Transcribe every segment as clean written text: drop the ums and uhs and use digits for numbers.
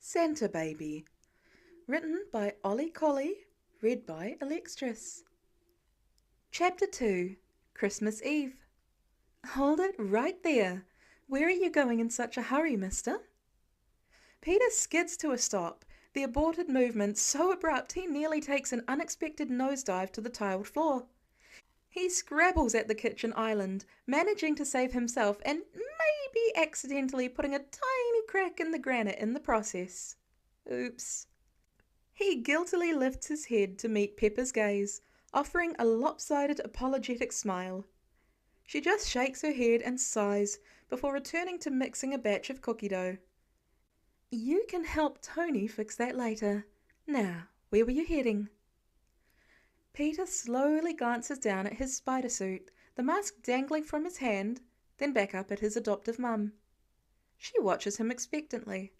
Santa Baby. Written by OllieCollie, read by Alextris. Chapter 2. Christmas Eve. Hold it right there. Where are you going in such a hurry, mister? Peter skids to a stop, the aborted movement so abrupt he nearly takes an unexpected nosedive to the tiled floor. He scrabbles at the kitchen island, managing to save himself and maybe accidentally putting a tiny crack in the granite in the process. Oops. He guiltily lifts his head to meet Peppa's gaze, offering a lopsided apologetic smile. She just shakes her head and sighs before returning to mixing a batch of cookie dough. You can help Tony fix that later. Now, where were you heading? Peter slowly glances down at his spider suit, the mask dangling from his hand, then back up at his adoptive mum. She watches him expectantly.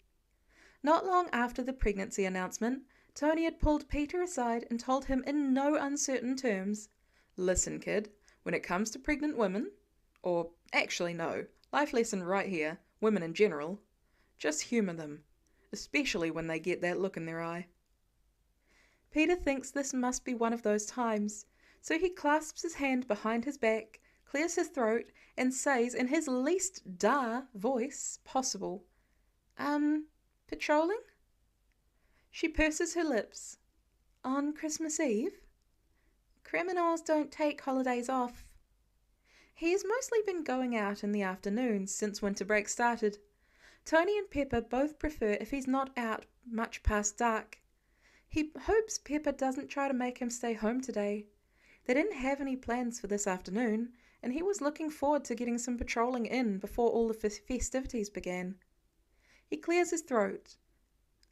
Not long after the pregnancy announcement, Tony had pulled Peter aside and told him in no uncertain terms, "Listen, kid, when it comes to pregnant women, or actually no, life lesson right here, women in general, just humour them, especially when they get that look in their eye." Peter thinks this must be one of those times, so he clasps his hand behind his back, clears his throat, and says in his least voice possible, patrolling? She purses her lips. On Christmas Eve? Criminals don't take holidays off. He's mostly been going out in the afternoons since winter break started. Tony and Peppa both prefer if he's not out much past dark. He hopes Peppa doesn't try to make him stay home today. They didn't have any plans for this afternoon, and he was looking forward to getting some patrolling in before all the festivities began. He clears his throat.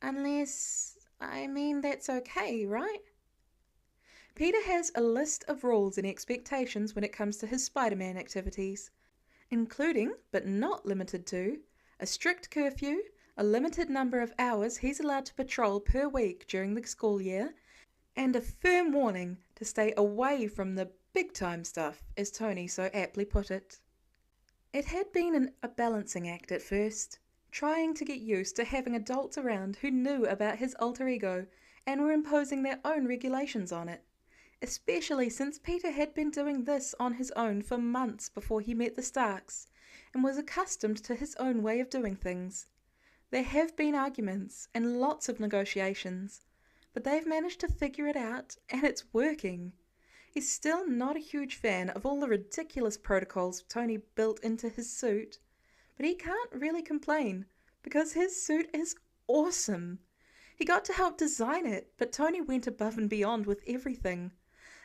That's okay, right? Peter has a list of rules and expectations when it comes to his Spider-Man activities, including, but not limited to, a strict curfew, a limited number of hours he's allowed to patrol per week during the school year, and a firm warning to stay away from the big-time stuff, as Tony so aptly put it. It had been a balancing act at first, trying to get used to having adults around who knew about his alter ego and were imposing their own regulations on it, especially since Peter had been doing this on his own for months before he met the Starks and was accustomed to his own way of doing things. There have been arguments and lots of negotiations, but they've managed to figure it out, and it's working. He's still not a huge fan of all the ridiculous protocols Tony built into his suit, but he can't really complain because his suit is awesome. He got to help design it, but Tony went above and beyond with everything.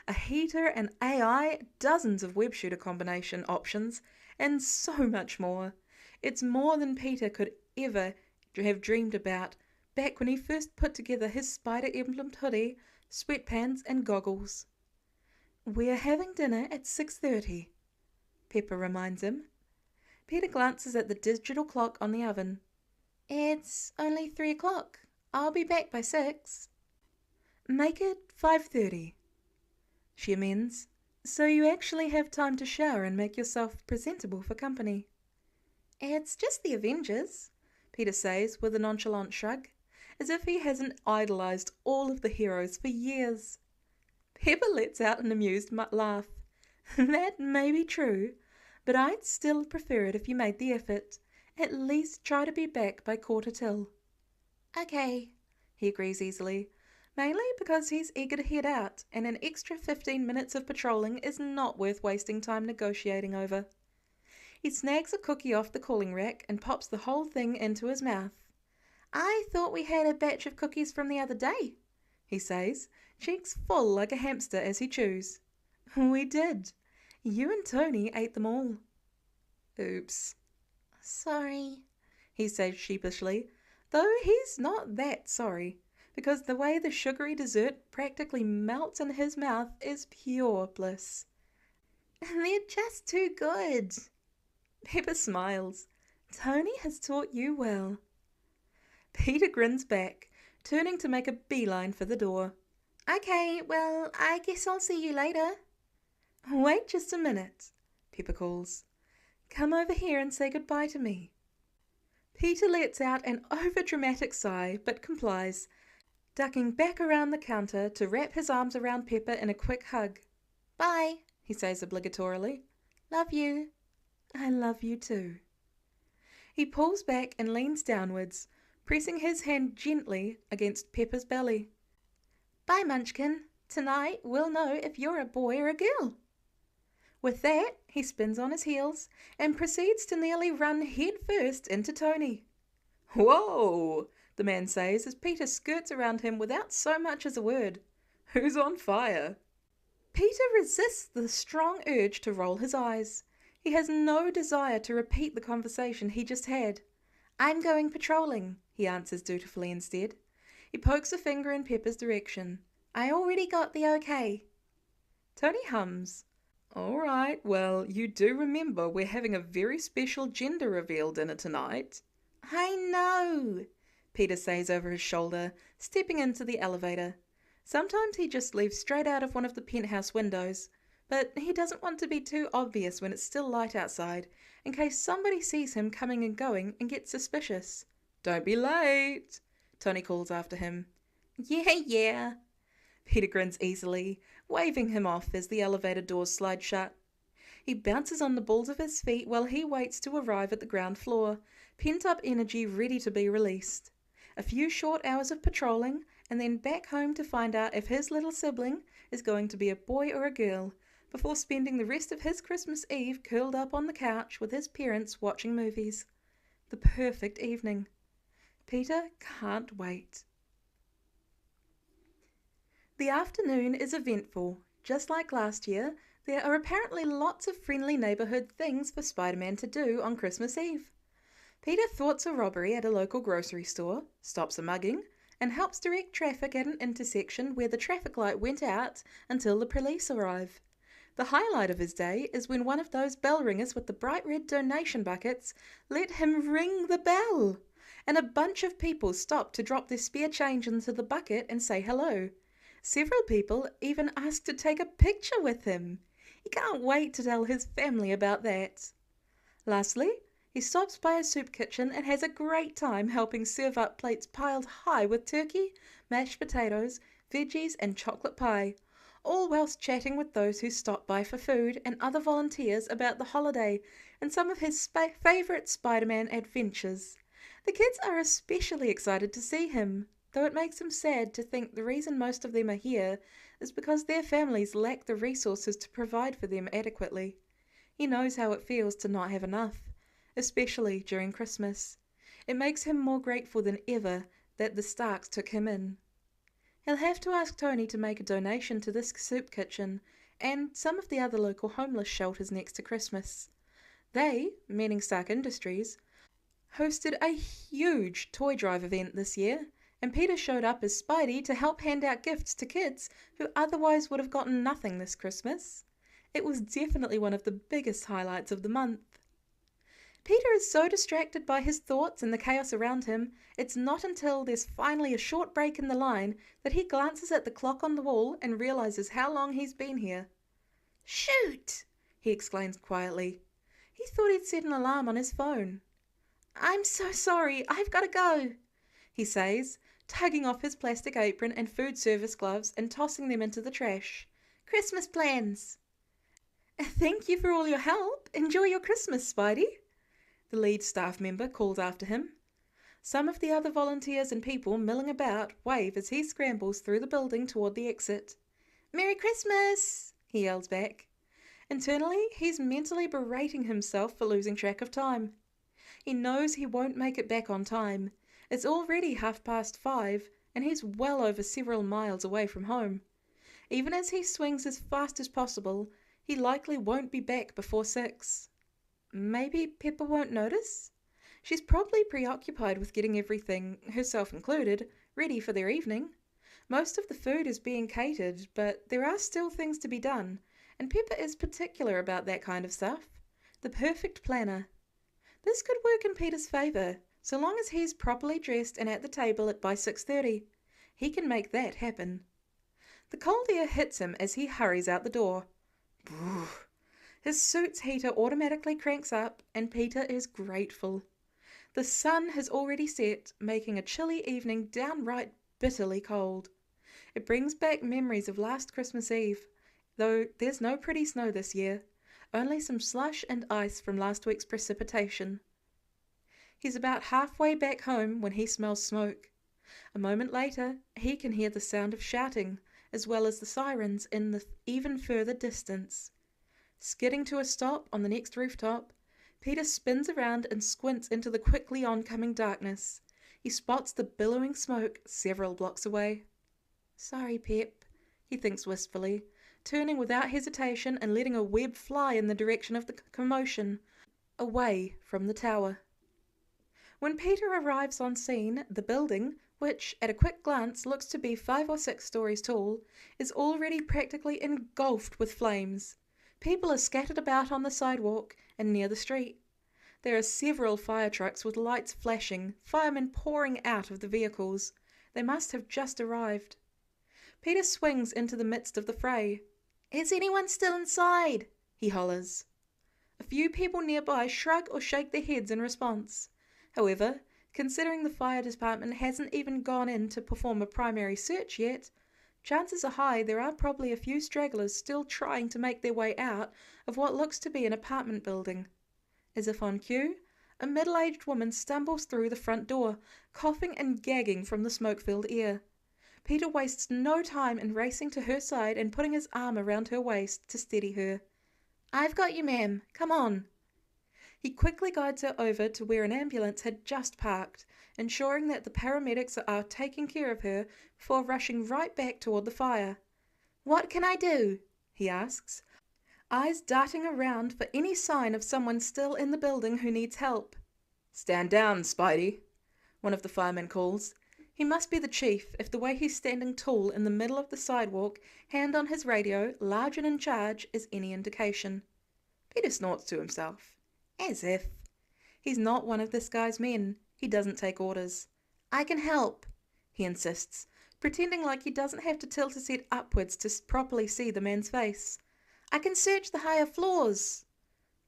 A heater, an AI, dozens of web shooter combination options, and so much more. It's more than Peter could ever have dreamed about back when he first put together his spider-emblemed hoodie, sweatpants and goggles. We're having dinner at 6:30, Peppa reminds him. Peter glances at the digital clock on the oven. It's only 3 o'clock. I'll be back by 6. Make it 5:30, she amends, so you actually have time to shower and make yourself presentable for company. It's just the Avengers, Peter says with a nonchalant shrug, as if he hasn't idolized all of the heroes for years. Peppa lets out an amused laugh. That may be true, but I'd still prefer it if you made the effort. At least try to be back by 1:45. Okay, he agrees easily, mainly because he's eager to head out, and an extra 15 minutes of patrolling is not worth wasting time negotiating over. He snags a cookie off the cooling rack and pops the whole thing into his mouth. I thought we had a batch of cookies from the other day, he says, cheeks full like a hamster as he chews. We did. You and Tony ate them all. Oops. Sorry, he says sheepishly, though he's not that sorry, because the way the sugary dessert practically melts in his mouth is pure bliss. They're just too good. Peppa smiles. Tony has taught you well. Peter grins back, turning to make a beeline for the door. Okay, well, I guess I'll see you later. Wait just a minute, Peppa calls. Come over here and say goodbye to me. Peter lets out an overdramatic sigh but complies, ducking back around the counter to wrap his arms around Pepper in a quick hug. "Bye," he says obligatorily. "Love you." "I love you too." He pulls back and leans downwards, pressing his hand gently against Pepper's belly. "Bye, Munchkin. Tonight we'll know if you're a boy or a girl." With that, he spins on his heels and proceeds to nearly run headfirst into Tony. "Whoa!" the man says as Peter skirts around him without so much as a word. "Who's on fire?" Peter resists the strong urge to roll his eyes. He has no desire to repeat the conversation he just had. "I'm going patrolling," he answers dutifully instead. He pokes a finger in Pepper's direction. "I already got the okay." Tony hums. "All right, well, you do remember we're having a very special gender reveal dinner tonight." "I know," Peter says over his shoulder, stepping into the elevator. Sometimes he just leaves straight out of one of the penthouse windows, but he doesn't want to be too obvious when it's still light outside, in case somebody sees him coming and going and gets suspicious. "Don't be late," Tony calls after him. Yeah. Peter grins easily, waving him off as the elevator doors slide shut. He bounces on the balls of his feet while he waits to arrive at the ground floor, pent-up energy ready to be released. A few short hours of patrolling, and then back home to find out if his little sibling is going to be a boy or a girl, before spending the rest of his Christmas Eve curled up on the couch with his parents watching movies. The perfect evening. Peter can't wait. The afternoon is eventful. Just like last year, there are apparently lots of friendly neighborhood things for Spider-Man to do on Christmas Eve. Peter thwarts a robbery at a local grocery store, stops a mugging, and helps direct traffic at an intersection where the traffic light went out until the police arrive. The highlight of his day is when one of those bell ringers with the bright red donation buckets let him ring the bell, and a bunch of people stop to drop their spare change into the bucket and say hello. Several people even ask to take a picture with him. He can't wait to tell his family about that. Lastly, he stops by a soup kitchen and has a great time helping serve up plates piled high with turkey, mashed potatoes, veggies and chocolate pie, all whilst chatting with those who stop by for food and other volunteers about the holiday and some of his favourite Spider-Man adventures. The kids are especially excited to see him, though it makes him sad to think the reason most of them are here is because their families lack the resources to provide for them adequately. He knows how it feels to not have enough, especially during Christmas. It makes him more grateful than ever that the Starks took him in. He'll have to ask Tony to make a donation to this soup kitchen and some of the other local homeless shelters next to Christmas. They, meaning Stark Industries, hosted a huge toy drive event this year, and Peter showed up as Spidey to help hand out gifts to kids who otherwise would have gotten nothing this Christmas. It was definitely one of the biggest highlights of the month. Peter is so distracted by his thoughts and the chaos around him, it's not until there's finally a short break in the line that he glances at the clock on the wall and realizes how long he's been here. "Shoot!" he exclaims quietly. He thought he'd set an alarm on his phone. "I'm so sorry, I've got to go," he says, tugging off his plastic apron and food service gloves and tossing them into the trash. "Christmas plans." "Thank you for all your help. Enjoy your Christmas, Spidey," the lead staff member calls after him. Some of the other volunteers and people milling about wave as he scrambles through the building toward the exit. "Merry Christmas!" he yells back. Internally, he's mentally berating himself for losing track of time. He knows he won't make it back on time. It's already 5:30, and he's well over several miles away from home. Even as he swings as fast as possible, he likely won't be back before 6. Maybe Pepper won't notice? She's probably preoccupied with getting everything, herself included, ready for their evening. Most of the food is being catered, but there are still things to be done, and Pepper is particular about that kind of stuff. The perfect planner. This could work in Peter's favour, so long as he's properly dressed and at the table by 6:30. He can make that happen. The cold air hits him as he hurries out the door. His suit's heater automatically cranks up, and Peter is grateful. The sun has already set, making a chilly evening downright bitterly cold. It brings back memories of last Christmas Eve, though there's no pretty snow this year, only some slush and ice from last week's precipitation. He's about halfway back home when he smells smoke. A moment later, he can hear the sound of shouting, as well as the sirens in the even further distance. Skidding to a stop on the next rooftop, Peter spins around and squints into the quickly oncoming darkness. He spots the billowing smoke several blocks away. "Sorry, Pep," he thinks wistfully, turning without hesitation and letting a web fly in the direction of the commotion, away from the tower. When Peter arrives on scene, the building, which at a quick glance looks to be 5 or 6 stories tall, is already practically engulfed with flames. People are scattered about on the sidewalk and near the street. There are several fire trucks with lights flashing, firemen pouring out of the vehicles. They must have just arrived. Peter swings into the midst of the fray. "Is anyone still inside?" he hollers. A few people nearby shrug or shake their heads in response. However, considering the fire department hasn't even gone in to perform a primary search yet, chances are high there are probably a few stragglers still trying to make their way out of what looks to be an apartment building. As if on cue, a middle-aged woman stumbles through the front door, coughing and gagging from the smoke-filled air. Peter wastes no time in racing to her side and putting his arm around her waist to steady her. "I've got you, ma'am. Come on." He quickly guides her over to where an ambulance had just parked, ensuring that the paramedics are taking care of her before rushing right back toward the fire. "What can I do?" he asks, eyes darting around for any sign of someone still in the building who needs help. "Stand down, Spidey," one of the firemen calls. He must be the chief if the way he's standing tall in the middle of the sidewalk, hand on his radio, large and in charge, is any indication. Peter snorts to himself. As if. He's not one of this guy's men. He doesn't take orders. "I can help," he insists, pretending like he doesn't have to tilt his head upwards to properly see the man's face. "I can search the higher floors."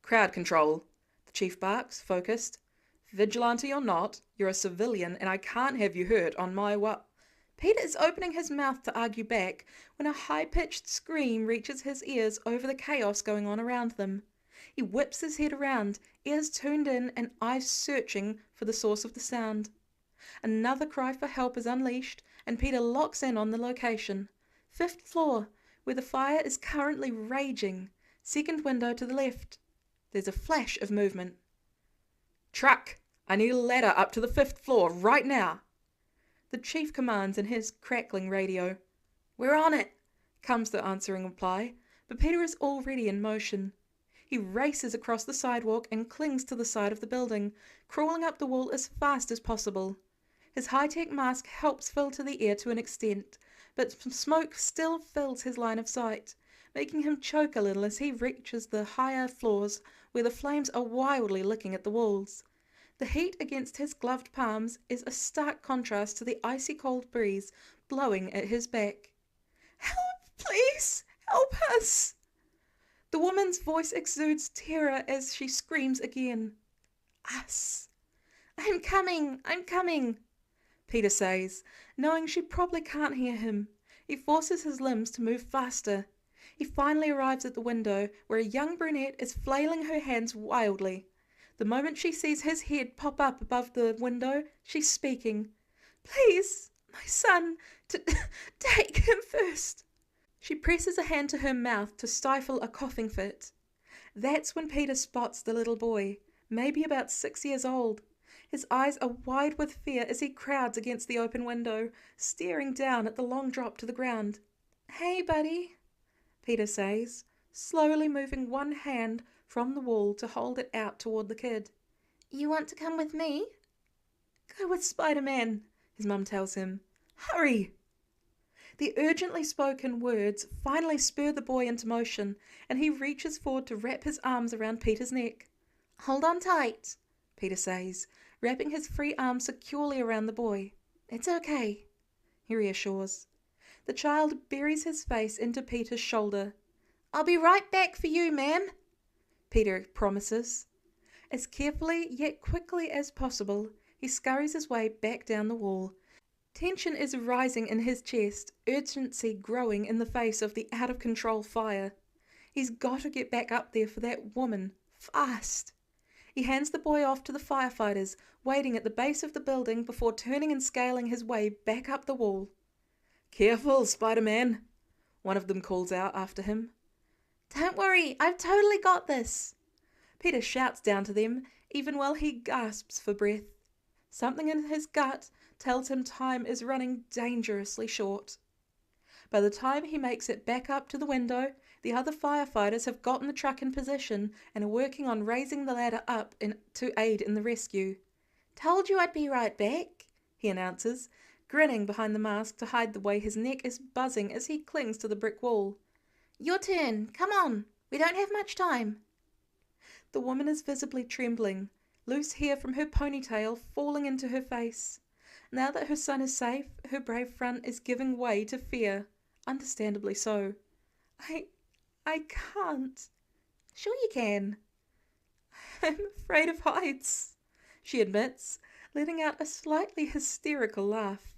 "Crowd control," the chief barks, focused. "Vigilante or not, you're a civilian and I can't have you hurt on my Peter is opening his mouth to argue back when a high-pitched scream reaches his ears over the chaos going on around them. He whips his head around, ears tuned in and eyes searching for the source of the sound. Another cry for help is unleashed, and Peter locks in on the location. 5th floor, where the fire is currently raging. Second window to the left. There's a flash of movement. "Truck! I need a ladder up to the 5th floor right now!" The chief commands in his crackling radio. "We're on it!" comes the answering reply, but Peter is already in motion. He races across the sidewalk and clings to the side of the building, crawling up the wall as fast as possible. His high-tech mask helps filter the air to an extent, but smoke still fills his line of sight, making him choke a little as he reaches the higher floors where the flames are wildly licking at the walls. The heat against his gloved palms is a stark contrast to the icy cold breeze blowing at his back. "Help, please! Help us!" The woman's voice exudes terror as she screams again. "Us! I'm coming! I'm coming!" Peter says, knowing she probably can't hear him. He forces his limbs to move faster. He finally arrives at the window, where a young brunette is flailing her hands wildly. The moment she sees his head pop up above the window, she's speaking. "Please, my son, take him first." She presses a hand to her mouth to stifle a coughing fit. That's when Peter spots the little boy, maybe about 6 years old. His eyes are wide with fear as he crowds against the open window, staring down at the long drop to the ground. "Hey, buddy," Peter says, slowly moving one hand from the wall to hold it out toward the kid. "You want to come with me?" "Go with Spider-Man," his mum tells him. "Hurry!" The urgently spoken words finally spur the boy into motion, and he reaches forward to wrap his arms around Peter's neck. "Hold on tight," Peter says, wrapping his free arms securely around the boy. "It's okay," he reassures. The child buries his face into Peter's shoulder. "I'll be right back for you, ma'am," Peter promises. As carefully yet quickly as possible, he scurries his way back down the wall. Tension is rising in his chest, urgency growing in the face of the out-of-control fire. He's got to get back up there for that woman, fast. He hands the boy off to the firefighters, waiting at the base of the building before turning and scaling his way back up the wall. "Careful, Spider-Man," one of them calls out after him. "Don't worry, I've totally got this." Peter shouts down to them, even while he gasps for breath. Something in his gut tells him time is running dangerously short. By the time he makes it back up to the window, the other firefighters have gotten the truck in position and are working on raising the ladder up to aid in the rescue. "Told you I'd be right back," he announces, grinning behind the mask to hide the way his neck is buzzing as he clings to the brick wall. "Your turn. Come on. We don't have much time." The woman is visibly trembling, loose hair from her ponytail falling into her face. Now that her son is safe, her brave front is giving way to fear, understandably so. I can't." "Sure you can." "I'm afraid of heights," she admits, letting out a slightly hysterical laugh.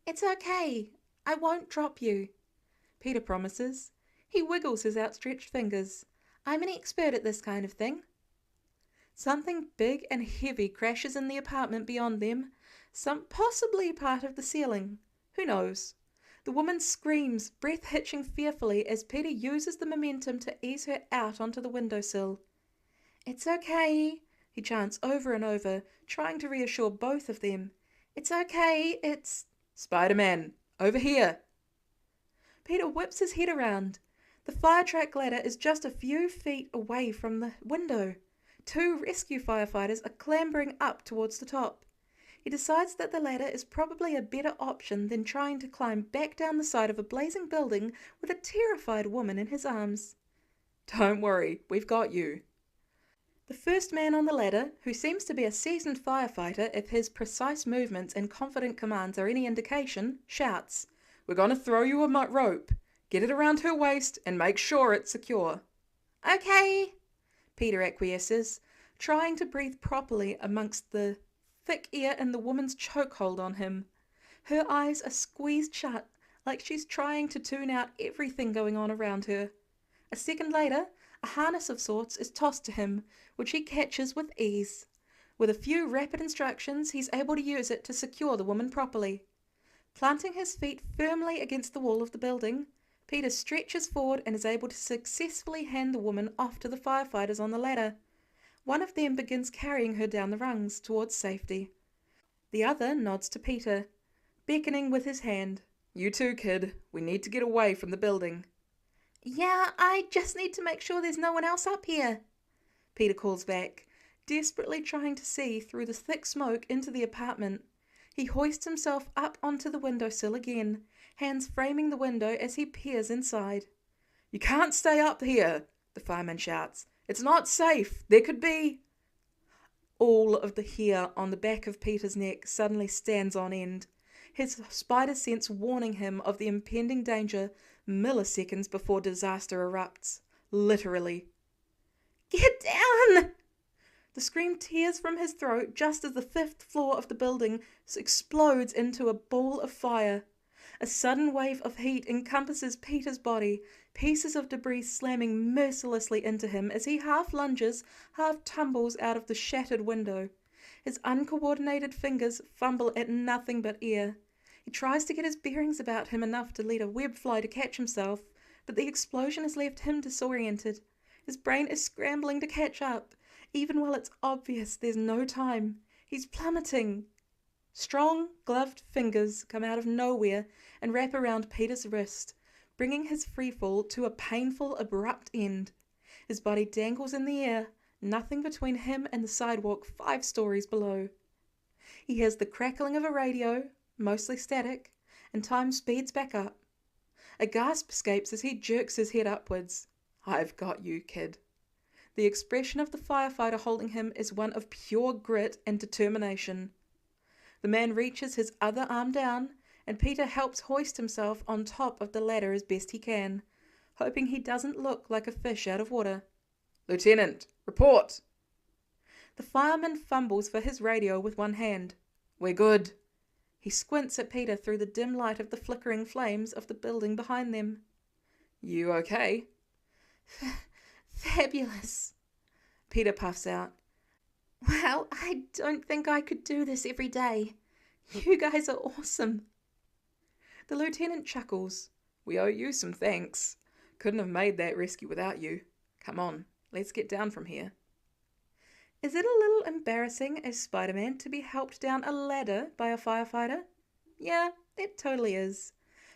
"It's okay. I won't drop you," Peter promises. He wiggles his outstretched fingers. "I'm an expert at this kind of thing." Something big and heavy crashes in the apartment beyond them, possibly part of the ceiling. Who knows? The woman screams, breath hitching fearfully as Peter uses the momentum to ease her out onto the windowsill. "It's okay," he chants over and over, trying to reassure both of them. "It's okay, it's—" "Spider-Man, over here!" Peter whips his head around. The fire truck ladder is just a few feet away from the window. 2 rescue firefighters are clambering up towards the top. He decides that the ladder is probably a better option than trying to climb back down the side of a blazing building with a terrified woman in his arms. "Don't worry, we've got you." The first man on the ladder, who seems to be a seasoned firefighter if his precise movements and confident commands are any indication, shouts, "We're going to throw you a rope. Get it around her waist and make sure it's secure." "Okay," Peter acquiesces, trying to breathe properly amongst the thick air and the woman's chokehold on him. Her eyes are squeezed shut, like she's trying to tune out everything going on around her. A second later, a harness of sorts is tossed to him, which he catches with ease. With a few rapid instructions, he's able to use it to secure the woman properly. Planting his feet firmly against the wall of the building, Peter stretches forward and is able to successfully hand the woman off to the firefighters on the ladder. One of them begins carrying her down the rungs towards safety. The other nods to Peter, beckoning with his hand. "You too, kid. We need to get away from the building." "Yeah, I just need to make sure there's no one else up here," Peter calls back, desperately trying to see through the thick smoke into the apartment. He hoists himself up onto the windowsill again, hands framing the window as he peers inside. "You can't stay up here," the fireman shouts. "It's not safe. There could be—" All of the hair on the back of Peter's neck suddenly stands on end, his spider sense warning him of the impending danger milliseconds before disaster erupts. Literally. "Get down!" The scream tears from his throat just as the 5th floor of the building explodes into a ball of fire. A sudden wave of heat encompasses Peter's body, pieces of debris slamming mercilessly into him as he half lunges, half tumbles out of the shattered window. His uncoordinated fingers fumble at nothing but air. He tries to get his bearings about him enough to let a web fly to catch himself, but the explosion has left him disoriented. His brain is scrambling to catch up, even while it's obvious there's no time. He's plummeting. Strong, gloved fingers come out of nowhere and wrap around Peter's wrist, bringing his freefall to a painful, abrupt end. His body dangles in the air, nothing between him and the sidewalk 5 stories below. He hears the crackling of a radio, mostly static, and time speeds back up. A gasp escapes as he jerks his head upwards. "I've got you, kid." The expression of the firefighter holding him is one of pure grit and determination. The man reaches his other arm down, and Peter helps hoist himself on top of the ladder as best he can, hoping he doesn't look like a fish out of water. "Lieutenant, report!" The fireman fumbles for his radio with one hand. "We're good." He squints at Peter through the dim light of the flickering flames of the building behind them. "You okay?" Fabulous. Peter puffs out. Well, I don't think I could do this every day. You guys are awesome. The lieutenant chuckles. "We owe you some thanks. Couldn't have made that rescue without you. Come on, let's get down from here." Is it a little embarrassing as Spider-Man to be helped down a ladder by a firefighter? Yeah, it totally is.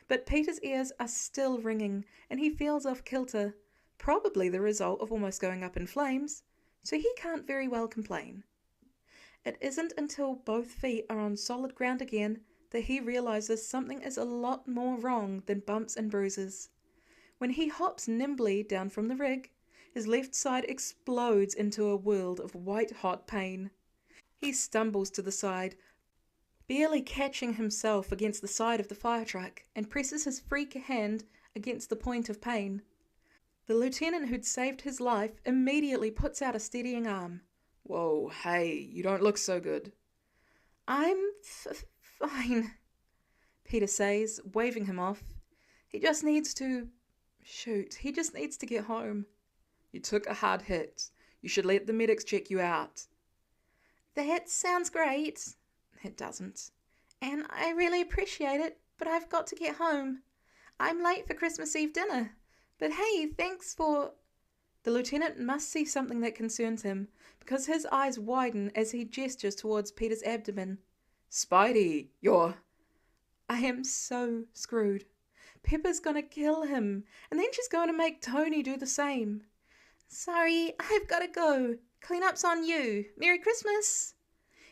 But Peter's ears are still ringing and he feels off kilter, probably the result of almost going up in flames, so he can't very well complain. It isn't until both feet are on solid ground again that he realizes something is a lot more wrong than bumps and bruises. When he hops nimbly down from the rig, his left side explodes into a world of white-hot pain. He stumbles to the side, barely catching himself against the side of the fire truck, and presses his free hand against the point of pain. The lieutenant who'd saved his life immediately puts out a steadying arm. "Whoa, hey, you don't look so good." "I'm fine," Peter says, waving him off. He just needs to get home. "You took a hard hit. You should let the medics check you out." "That sounds great." It doesn't. "And I really appreciate it, but I've got to get home. I'm late for Christmas Eve dinner. But hey, thanks for..." The lieutenant must see something that concerns him, because his eyes widen as he gestures towards Peter's abdomen. "Spidey, you're..." I am so screwed. Pepper's gonna kill him, and then she's going to make Tony do the same. "Sorry, I've got to go. Cleanup's on you. Merry Christmas."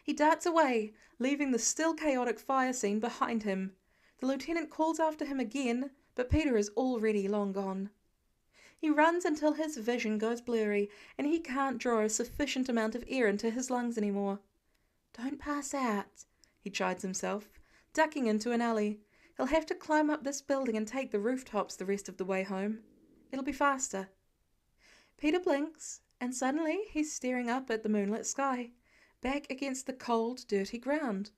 He darts away, leaving the still chaotic fire scene behind him. The lieutenant calls after him again, but Peter is already long gone. He runs until his vision goes blurry and he can't draw a sufficient amount of air into his lungs anymore. "Don't pass out," he chides himself, ducking into an alley. He'll have to climb up this building and take the rooftops the rest of the way home. It'll be faster. Peter blinks, and suddenly he's staring up at the moonlit sky, back against the cold, dirty ground.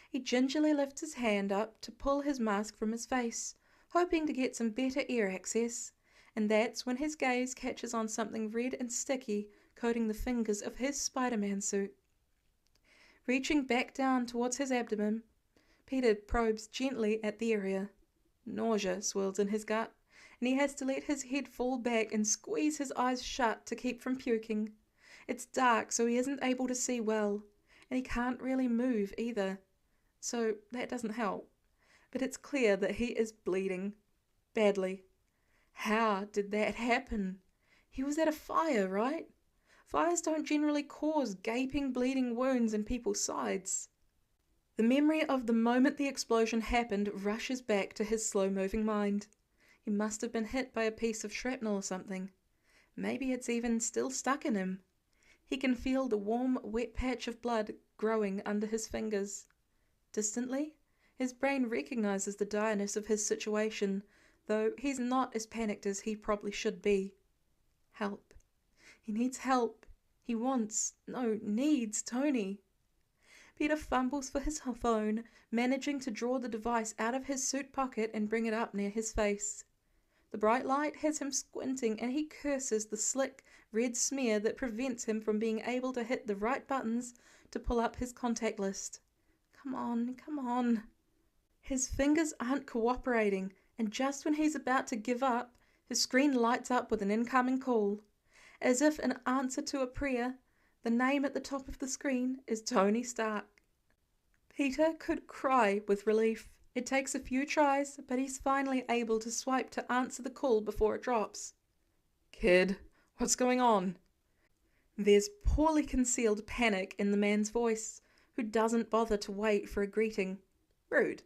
He gingerly lifts his hand up to pull his mask from his face, hoping to get some better air access, and that's when his gaze catches on something red and sticky coating the fingers of his Spider-Man suit. Reaching back down towards his abdomen, Peter probes gently at the area. Nausea swirls in his gut, and he has to let his head fall back and squeeze his eyes shut to keep from puking. It's dark, so he isn't able to see well, and he can't really move either, so that doesn't help. But it's clear that he is bleeding. Badly. How did that happen? He was at a fire, right? Fires don't generally cause gaping, bleeding wounds in people's sides. The memory of the moment the explosion happened rushes back to his slow-moving mind. He must have been hit by a piece of shrapnel or something. Maybe it's even still stuck in him. He can feel the warm, wet patch of blood growing under his fingers. Distantly, his brain recognizes the direness of his situation, though he's not as panicked as he probably should be. Help. He needs help. He needs Tony. Peter fumbles for his phone, managing to draw the device out of his suit pocket and bring it up near his face. The bright light has him squinting and he curses the slick, red smear that prevents him from being able to hit the right buttons to pull up his contact list. Come on. His fingers aren't cooperating, and just when he's about to give up, his screen lights up with an incoming call. As if in answer to a prayer, the name at the top of the screen is Tony Stark. Peter could cry with relief. It takes a few tries, but he's finally able to swipe to answer the call before it drops. "Kid, what's going on?" There's poorly concealed panic in the man's voice, who doesn't bother to wait for a greeting. Rude.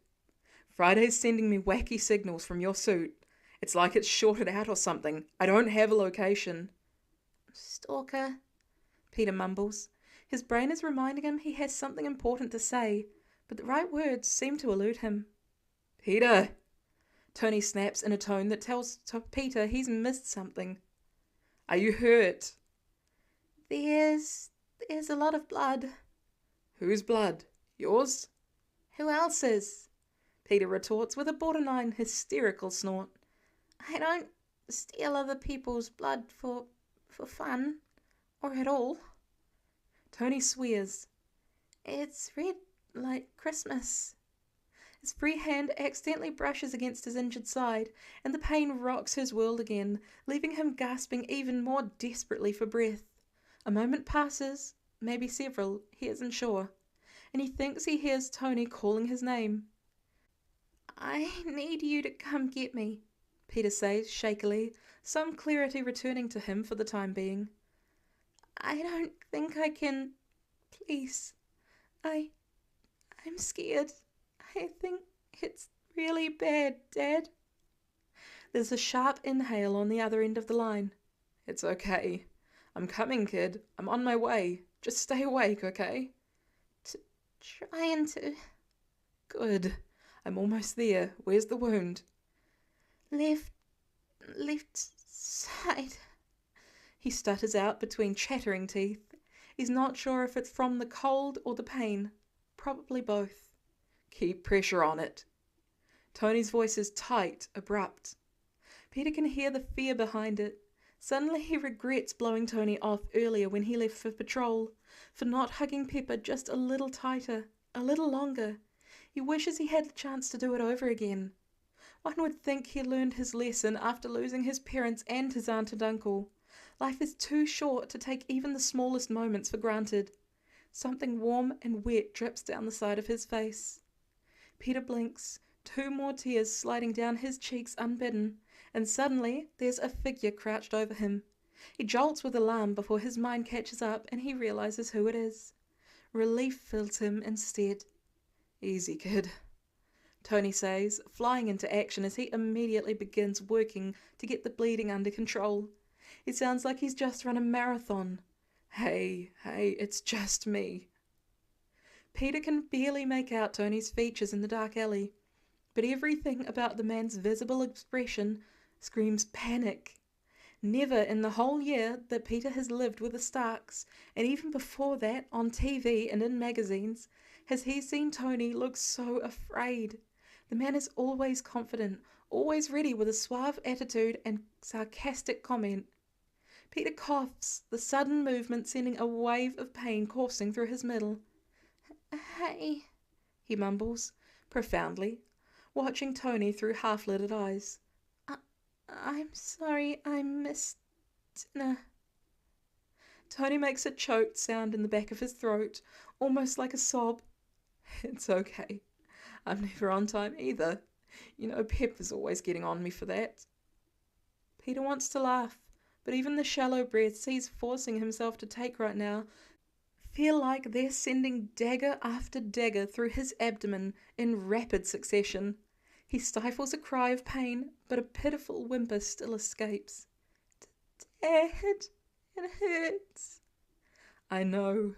"Friday's sending me wacky signals from your suit. It's like it's shorted out or something. I don't have a location." "Stalker," Peter mumbles. His brain is reminding him he has something important to say, but the right words seem to elude him. "Peter!" Tony snaps in a tone that tells Peter he's missed something. "Are you hurt?" There's a lot of blood. Whose blood? Yours? Who else's? Peter retorts with a borderline hysterical snort. I don't steal other people's blood for fun, or at all. Tony swears. It's red like Christmas. His free hand accidentally brushes against his injured side, and the pain rocks his world again, leaving him gasping even more desperately for breath. A moment passes, maybe several, he isn't sure, and he thinks he hears Tony calling his name. I need you to come get me, Peter says shakily, some clarity returning to him for the time being. I don't think I can. Please. I'm scared. I think it's really bad, Dad. There's a sharp inhale on the other end of the line. It's okay. I'm coming, kid. I'm on my way. Just stay awake, okay? Trying to. Good. I'm almost there. Where's the wound? Left side. He stutters out between chattering teeth. He's not sure if it's from the cold or the pain. Probably both. Keep pressure on it. Tony's voice is tight, abrupt. Peter can hear the fear behind it. Suddenly he regrets blowing Tony off earlier when he left for patrol, for not hugging Pepper just a little tighter, a little longer. He wishes he had the chance to do it over again. One would think he learned his lesson after losing his parents and his aunt and uncle. Life is too short to take even the smallest moments for granted. Something warm and wet drips down the side of his face. Peter blinks, 2 more tears sliding down his cheeks unbidden, and suddenly there's a figure crouched over him. He jolts with alarm before his mind catches up and he realizes who it is. Relief fills him instead. Easy, kid, Tony says, flying into action as he immediately begins working to get the bleeding under control. It sounds like he's just run a marathon. Hey, it's just me. Peter can barely make out Tony's features in the dark alley, but everything about the man's visible expression screams panic. Never in the whole year that Peter has lived with the Starks, and even before that on TV and in magazines, has he seen Tony look so afraid. The man is always confident, always ready with a suave attitude and sarcastic comment. Peter coughs, the sudden movement sending a wave of pain coursing through his middle. Hey, he mumbles, profoundly, watching Tony through half-lidded eyes. I'm sorry I missed dinner. Tony makes a choked sound in the back of his throat, almost like a sob. It's okay. I'm never on time either. You know, Pep is always getting on me for that. Peter wants to laugh, but even the shallow breaths he's forcing himself to take right now feel like they're sending dagger after dagger through his abdomen in rapid succession. He stifles a cry of pain, but a pitiful whimper still escapes. Dad, it hurts. I know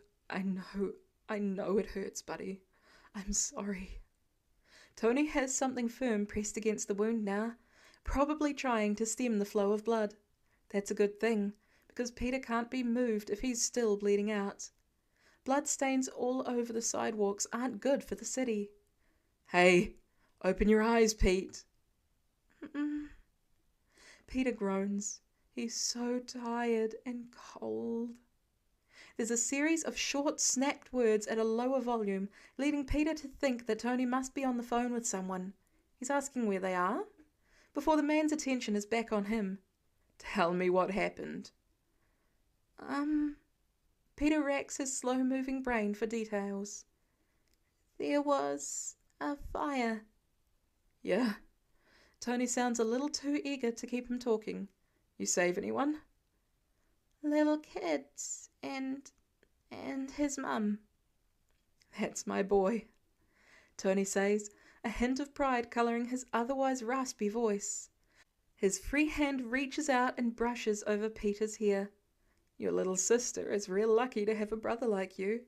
it hurts, buddy. I'm sorry. Tony has something firm pressed against the wound now, probably trying to stem the flow of blood. That's a good thing, because Peter can't be moved if he's still bleeding out. Bloodstains all over the sidewalks aren't good for the city. Hey, open your eyes, Pete. Peter groans. He's so tired and cold. There's a series of short, snapped words at a lower volume, leading Peter to think that Tony must be on the phone with someone. He's asking where they are, before the man's attention is back on him. Tell me what happened. Peter racks his slow-moving brain for details. There was a fire. Yeah? Tony sounds a little too eager to keep him talking. You save anyone? Little kids and his mum. That's my boy, Tony says, a hint of pride colouring his otherwise raspy voice. His free hand reaches out and brushes over Peter's hair. Your little sister is real lucky to have a brother like you.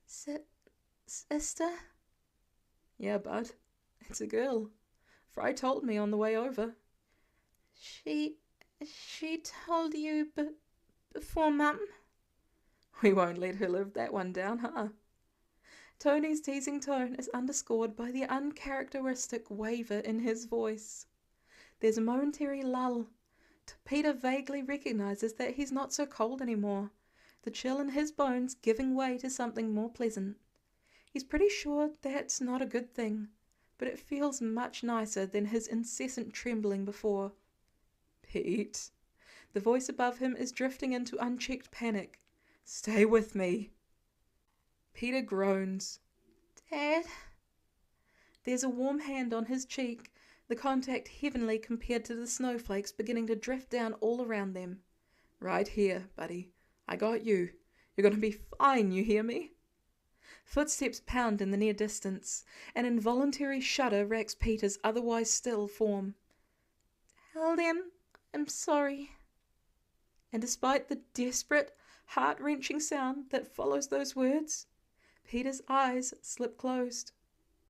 Sister? Yeah, bud. It's a girl. Fry told me on the way over. She told you before Mum? We won't let her live that one down, huh? Tony's teasing tone is underscored by the uncharacteristic waver in his voice. There's a momentary lull. Peter vaguely recognises that he's not so cold anymore, the chill in his bones giving way to something more pleasant. He's pretty sure that's not a good thing, but it feels much nicer than his incessant trembling before. Pete. The voice above him is drifting into unchecked panic. Stay with me. Peter groans. Dad? There's a warm hand on his cheek, the contact heavenly compared to the snowflakes beginning to drift down all around them. Right here, buddy. I got you. You're going to be fine, you hear me? Footsteps pound in the near distance. An involuntary shudder racks Peter's otherwise still form. Tell them I'm sorry. And despite the desperate, heart-wrenching sound that follows those words, Peter's eyes slip closed.